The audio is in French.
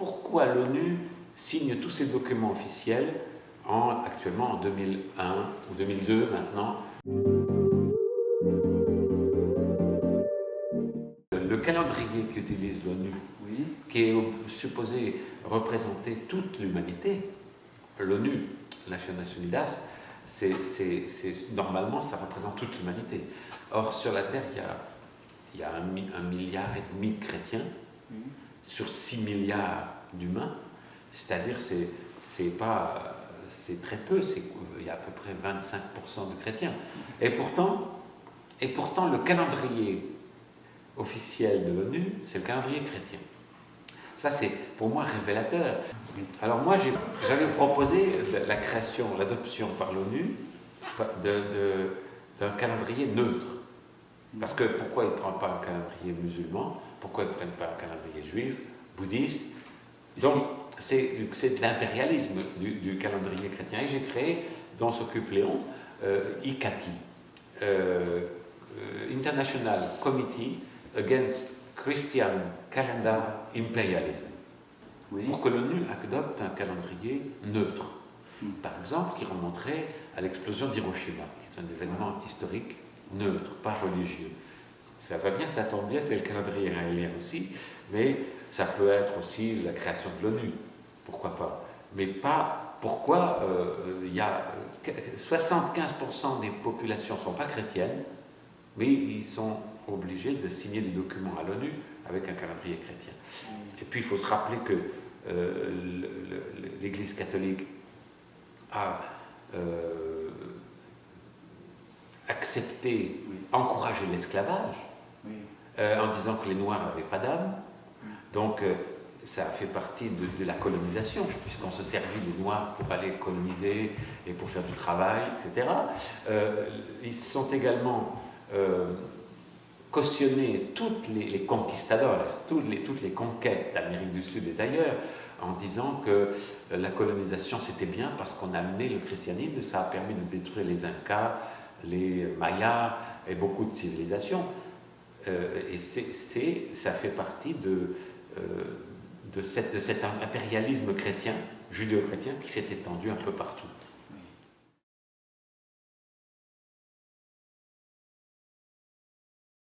pourquoi l'ONU signe tous ces documents officiels actuellement en 2001 ou 2002 maintenant. Le calendrier qu'utilise l'ONU, Oui. qui est supposé représenter toute l'humanité, l'ONU, Nations Unidas, normalement ça représente toute l'humanité. Or sur la Terre il y a 1,5 milliard de chrétiens sur 6 milliards d'humains, c'est-à-dire c'est très peu, il y a à peu près 25% de chrétiens. Et pourtant le calendrier officiel de l'ONU, c'est le calendrier chrétien. Ça, c'est pour moi révélateur. Alors moi, j'avais proposé la création, l'adoption par l'ONU d'un calendrier neutre. Parce que pourquoi ils ne prennent pas un calendrier musulman? Pourquoi ils ne prennent pas un calendrier juif, bouddhiste? Donc, c'est de l'impérialisme du calendrier chrétien. Et j'ai créé, dont s'occupe Léon, ICATI, International Committee Against Christian Calendar Imperialism, Oui. pour que l'ONU adopte un calendrier neutre, par exemple, qui remonterait à l'explosion d'Hiroshima, qui est un événement historique neutre, pas religieux. Ça va bien, ça tombe bien, c'est le calendrier israélien aussi, mais ça peut être aussi la création de l'ONU, pourquoi pas. Mais pas, pourquoi il y a 75% des populations ne sont pas chrétiennes, mais ils sont obligés de signer des documents à l'ONU avec un calendrier chrétien. Et puis il faut se rappeler que l'Église catholique a accepté, encouragé l'esclavage, en disant que les Noirs n'avaient pas d'âme. Donc ça a fait partie de la colonisation, puisqu'on se servit des Noirs pour aller coloniser et pour faire du travail, etc. Ils sont également cautionné toutes les conquistadores, toutes les conquêtes d'Amérique du Sud et d'ailleurs, en disant que la colonisation c'était bien parce qu'on a amené le christianisme, ça a permis de détruire les Incas, les Mayas et beaucoup de civilisations. Et ça fait partie de cet impérialisme chrétien, judéo-chrétien, qui s'est étendu un peu partout.